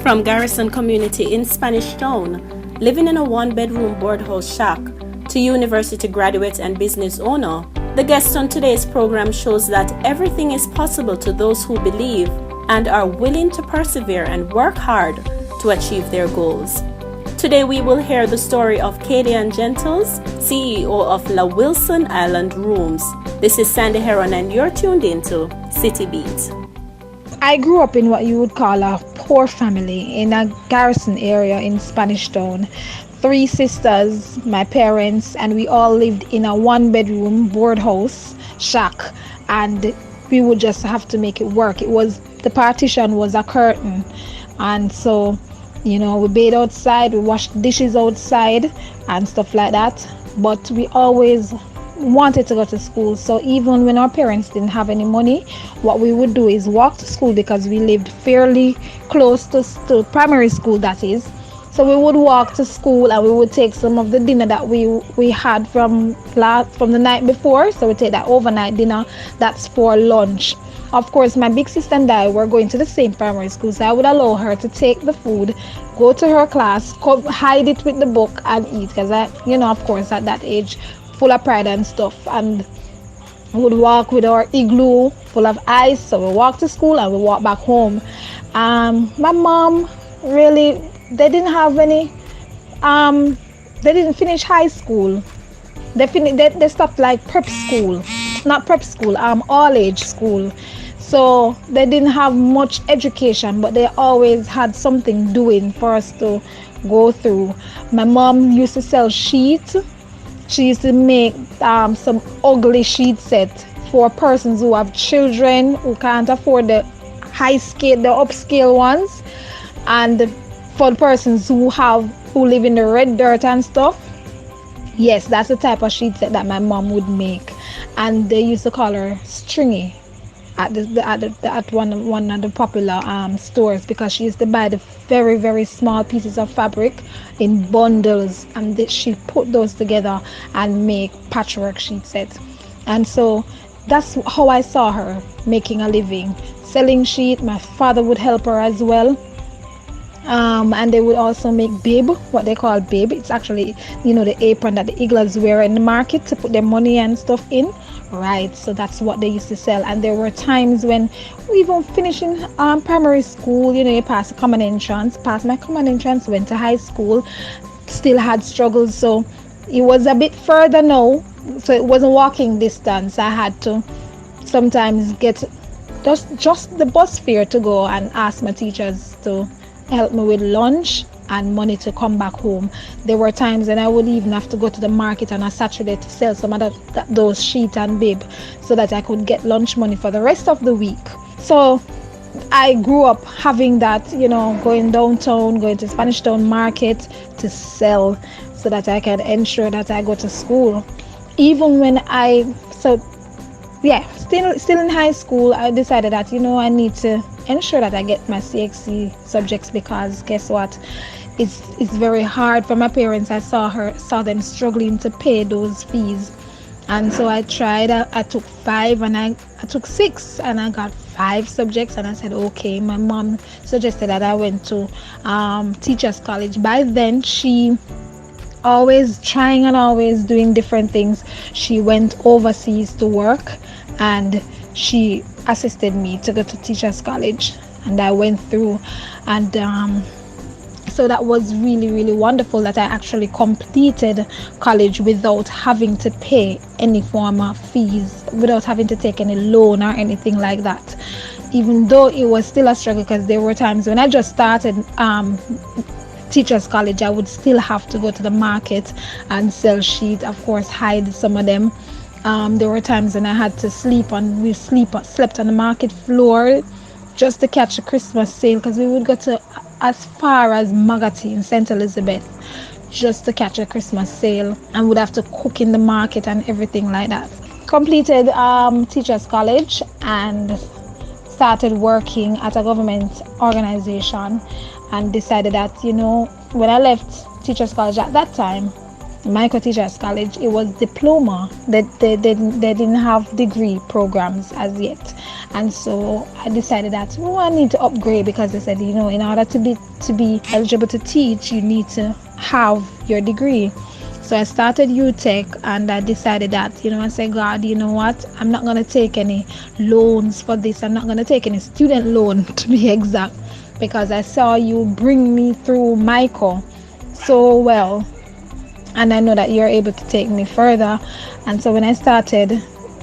From Garrison Community in Spanish Town, living in a one-bedroom boardhouse shack, to university graduate and business owner, the guest on today's program shows that everything is possible to those who believe and are willing to persevere and work hard to achieve their goals. Today we will hear the story of Kadi-Ann Gentles, CEO of La Wilson Island Rooms. This is Sandy Heron and you're tuned into City Beat. I grew up in what you would call a poor family in a garrison area in Spanish Town. 3 sisters, my parents, and we all lived in a one-bedroom board house shack, and we would just have to make it work. The partition was a curtain, and so we bathed outside, we washed dishes outside and stuff like that, but we always wanted to go to school. So even when our parents didn't have any money, what we would do is walk to school, because we lived fairly close to primary school, that is. So we would walk to school, and we would take some of the dinner that we had from the night before. So we take that overnight dinner, that's for lunch. Of course, my big sister and I were going to the same primary school, so I would allow her to take the food, go to her class, hide it with the book and eat, because of course at that age, full of pride and stuff, and we would walk with our igloo full of ice. So we walk to school and we walk back home. My mom really, they didn't have any, they didn't finish high school. They stopped like prep school, not prep school, all age school. So they didn't have much education, but they always had something doing for us to go through. My mom used to sell sheets. She used to make some ugly sheet set for persons who have children who can't afford the upscale ones, and for the persons who live in the red dirt and stuff. Yes, that's the type of sheet set that my mom would make, and they used to call her Stringy at one of the popular stores, because she used to buy the very, very small pieces of fabric in bundles, and she put those together and make patchwork sheet sets. And so that's how I saw her making a living, selling sheet. My father would help her as well. And they would also make bib, what they call bib. It's actually, the apron that the Eagles wear in the market to put their money and stuff in. Right, so that's what they used to sell. And there were times when we even finishing primary school, you pass my common entrance, went to high school, still had struggles. So it was a bit further now, so it wasn't walking distance. I had to sometimes get just the bus fare to go and ask my teachers to help me with lunch and money to come back home. There were times when I would even have to go to the market on a Saturday to sell some of those sheet and bib, so that I could get lunch money for the rest of the week. So I grew up having that, going downtown, going to Spanish Town Market to sell, so that I can ensure that I go to school. Even when still in high school, I decided that I need to ensure that I get my CXC subjects, because guess what, it's very hard for my parents. I saw them struggling to pay those fees, and so I tried. I took 5 and I took 6 and I got 5 subjects, and I said okay. My mom suggested that I went to teachers college. By then she always trying and always doing different things. She went overseas to work, and she assisted me to go to teachers college, and I went through, and so that was really, really wonderful that I actually completed college without having to pay any form of fees, without having to take any loan or anything like that, even though it was still a struggle, because there were times when I just started teachers college, I would still have to go to the market and sell sheets, of course hide some of them. There were times when I had to slept on the market floor just to catch a Christmas sale, because we would go to as far as Magati in St. Elizabeth just to catch a Christmas sale, and would have to cook in the market and everything like that. Completed teachers college and started working at a government organization, and decided that when I left teachers college at that time, Michael Teachers College, it was diploma. They didn't have degree programs as yet. And so I decided that I need to upgrade, because they said, in order to be eligible to teach, you need to have your degree. So I started UTech, and I decided that, I said, God, you know what? I'm not going to take any loans for this. I'm not going to take any student loan, to be exact, because I saw you bring me through Michael so well. And I know that you're able to take me further. And so when I started,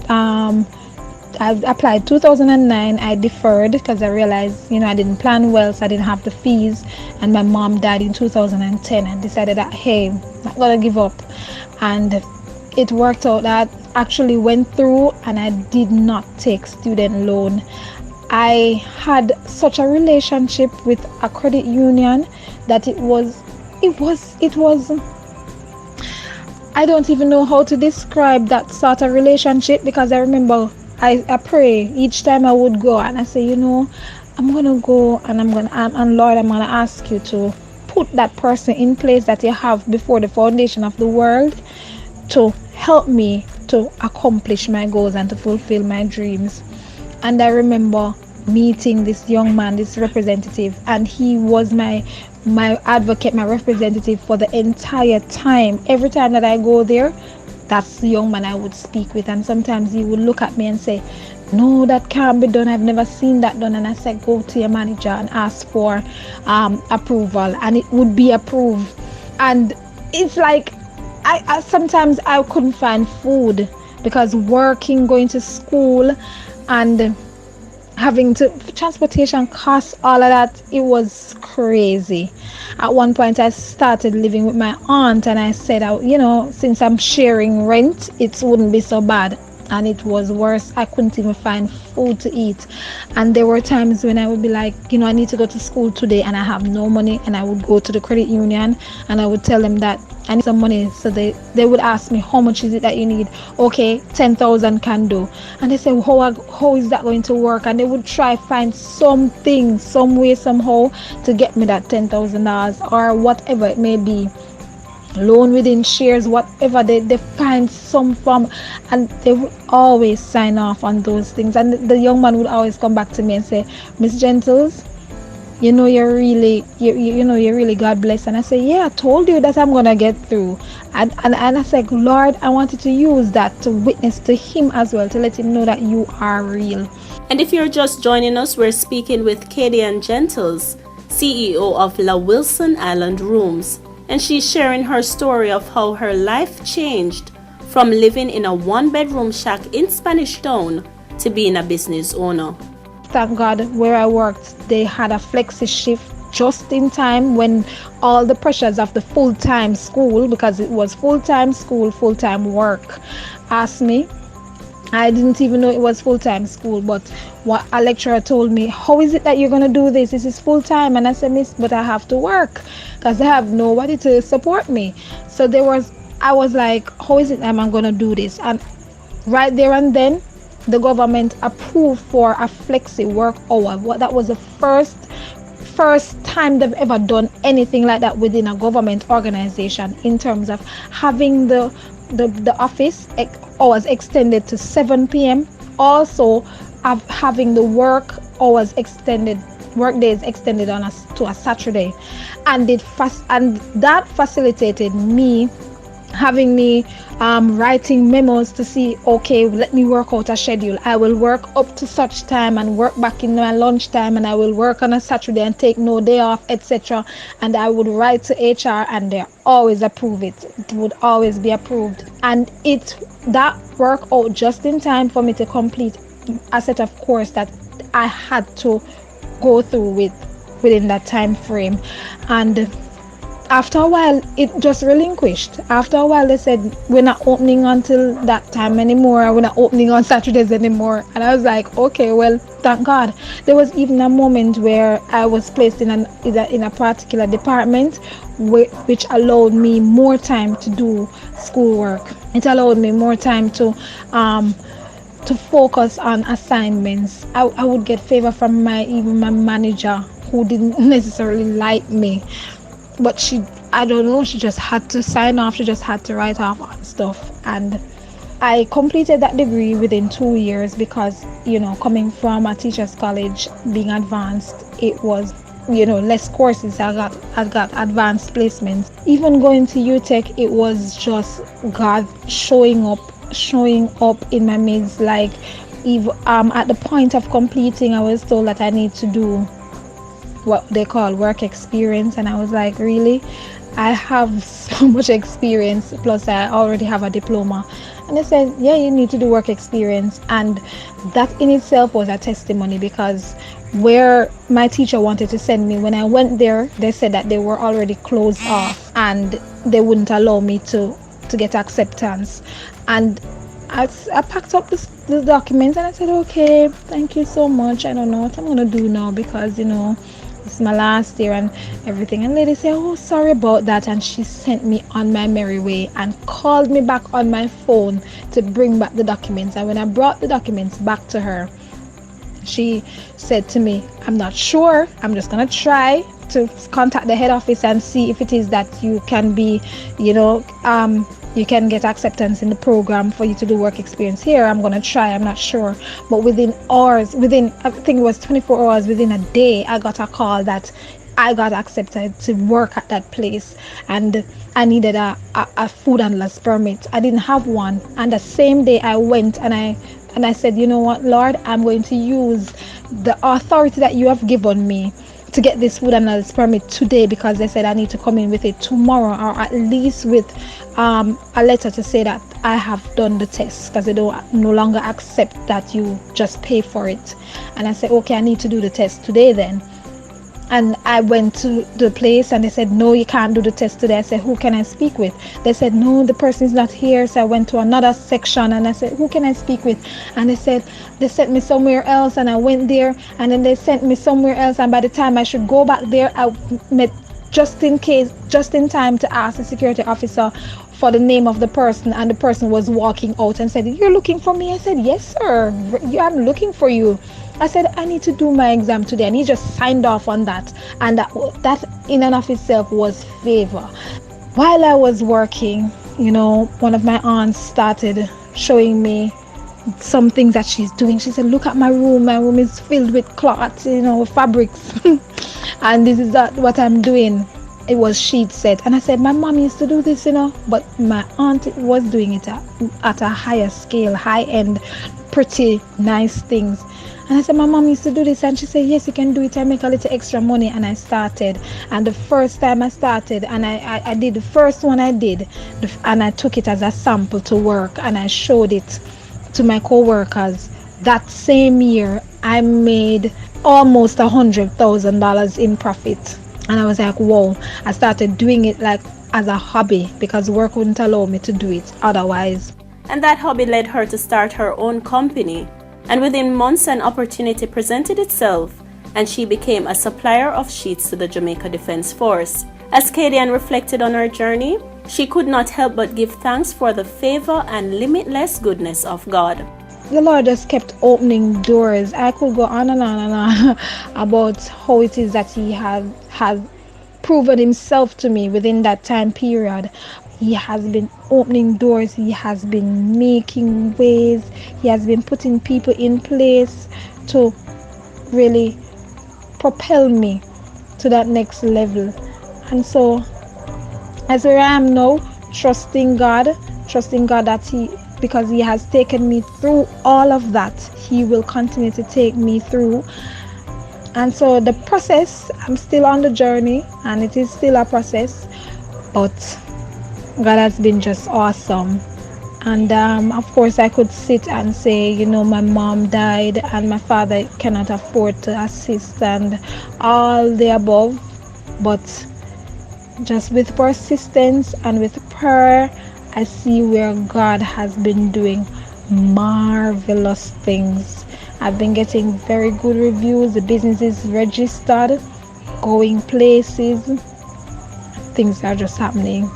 I applied 2009. I deferred because I realized, I didn't plan well, so I didn't have the fees. And my mom died in 2010. I decided that, hey, I'm not going to give up. And it worked out that actually went through, and I did not take student loan. I had such a relationship with a credit union that it was I don't even know how to describe that sort of relationship, because I remember I pray each time I would go, and I say, I'm going to go, and and Lord, I'm going to ask you to put that person in place that you have before the foundation of the world to help me to accomplish my goals and to fulfill my dreams. And I remember meeting this young man, this representative, and he was my advocate, my representative for the entire time. Every time that I go there, that's the young man I would speak with. And sometimes he would look at me and say, no, that can't be done, I've never seen that done. And I said, go to your manager and ask for approval, and it would be approved. And it's like I sometimes I couldn't find food, because working, going to school, and having to transportation costs, all of that, it was crazy. At one point I started living with my aunt, and I said, since I'm sharing rent, it wouldn't be so bad. And it was worse. I couldn't even find food to eat. And there were times when I would be like, I need to go to school today, and I have no money. And I would go to the credit union, and I would tell them that I need some money. So they would ask me, how much is it that you need? Okay, 10,000 can do. And they say, how is that going to work? And they would try find something, some way, somehow, to get me that $10,000 or whatever it may be. Loan within shares, whatever, they find some form, and they would always sign off on those things. And the young man would always come back to me and say, Miss Gentles, you're really God bless. And I say, yeah, I told you that I'm gonna get through. And I said, Lord, I wanted to use that to witness to him as well, to let him know that you are real. And if you're just joining us, we're speaking with Kadi-Ann Gentles, CEO of La Wilson Island Rooms. And she's sharing her story of how her life changed from living in a one-bedroom shack in Spanish Town to being a business owner. Thank God, where I worked, they had a flexi shift just in time when all the pressures of the full-time school, because it was full-time school, full-time work, asked me. I didn't even know it was full-time school, but what a lecturer told me, how is it that you're going to do this? This is full-time. And I said, Miss, but I have to work because I have nobody to support me. So I was like, how is it that I'm going to do this? And right there and then, the government approved for a flexi work hour. That was the first time they've ever done anything like that within a government organization, in terms of having the office hours extended to 7 p.m. Also having the work days extended to a Saturday. And that facilitated me having me writing memos to see, okay, let me work out a schedule. I will work up to such time and work back in my lunch time, and I will work on a Saturday and take no day off, etc. And I would write to HR, and they always approve it. It would always be approved. And that worked out just in time for me to complete a set of course that I had to go through within that time frame. And after a while, it just relinquished. After a while, they said, we're not opening until that time anymore. We're not opening on Saturdays anymore. And I was like, okay, well, thank God. There was even a moment where I was placed in a particular department which allowed me more time to do schoolwork. It allowed me more time to focus on assignments. I would get favor from even my manager, who didn't necessarily like me. But she I don't know, she just had to sign off, she just had to write off on stuff. And I completed that degree within 2 years because, coming from a teacher's college, being advanced, it was, less courses. I got advanced placements. Even going to UTech, it was just God showing up in my midst. Like, at the point of completing, I was told that I need to do what they call work experience, and I was like, really? I have so much experience, plus I already have a diploma. And they said, yeah, you need to do work experience. And that in itself was a testimony, because where my teacher wanted to send me, when I went there, they said that they were already closed off and they wouldn't allow me to get acceptance. And I packed up the documents and I said, okay, thank you so much. I don't know what I'm going to do now, because, it's my last year and everything. And lady said, oh, sorry about that. And she sent me on my merry way and called me back on my phone to bring back the documents. And when I brought the documents back to her, she said to me, I'm not sure. I'm just going to try to contact the head office and see if it is that you can be, you can get acceptance in the program for you to do work experience here. I'm going to try. I'm not sure. But within I think it was 24 hours, within a day, I got a call that I got accepted to work at that place. And I needed a food handler's permit. I didn't have one. And the same day I went and I said, you know what, Lord, I'm going to use the authority that you have given me to get this food handler's permit today, because they said I need to come in with it tomorrow, or at least with a letter to say that I have done the test, because they don't no longer accept that you just pay for it. And I said, okay, I need to do the test today then. And I went to the place and they said, no, you can't do the test today. I said, who can I speak with? They said, no, the person is not here. So I went to another section and I said, who can I speak with? And they said, they sent me somewhere else, and I went there, and then they sent me somewhere else. And by the time I should go back there, I met just in time to ask the security officer for the name of the person, and the person was walking out and said, you're looking for me? I said, yes, sir, I'm looking for you. I said, I need to do my exam today, and he just signed off on that. And that in and of itself was favor. While I was working, one of my aunts started showing me some things that she's doing. She said, look at my room. My room is filled with cloths, fabrics. And this is what I'm doing. It was sheet set. And I said, my mom used to do this, but my aunt was doing it at a higher scale, high end, pretty nice things. And I said, my mom used to do this. And she said, yes, you can do it. I make a little extra money. And I started. And the first time I started, and I did the first one I did, and I took it as a sample to work, and I showed it to my co-workers. That same year, I made almost $100,000 in profit. And I was like, whoa. I started doing it like as a hobby, because work wouldn't allow me to do it otherwise. And that hobby led her to start her own company. And within months, an opportunity presented itself, and she became a supplier of sheets to the Jamaica Defense Force. As Kadi-Ann reflected on her journey, she could not help but give thanks for the favor and limitless goodness of God. The Lord just kept opening doors. I could go on and on and on about how it is that He has proven Himself to me within that time period. He has been opening doors. He has been making ways. He has been putting people in place to really propel me to that next level. And so, as where I am now, trusting God that because He has taken me through all of that, He will continue to take me through. And so the process, I'm still on the journey, and it is still a process, but God has been just awesome. And of course I could sit and say, my mom died and my father cannot afford to assist and all the above, but just with persistence and with prayer, I see where God has been doing marvelous things. I've been getting very good reviews. The business is registered, going places. Things are just happening.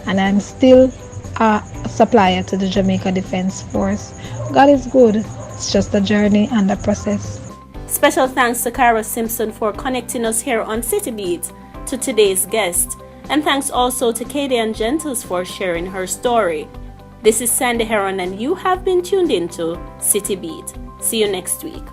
And I'm still a supplier to the Jamaica Defense Force. God is good. It's just a journey and a process. Special thanks to Kyra Simpson for connecting us here on City Beat to today's guest. And thanks also to Kadi-Ann Gentles for sharing her story. This is Sandy Heron and you have been tuned into City Beat. See you next week.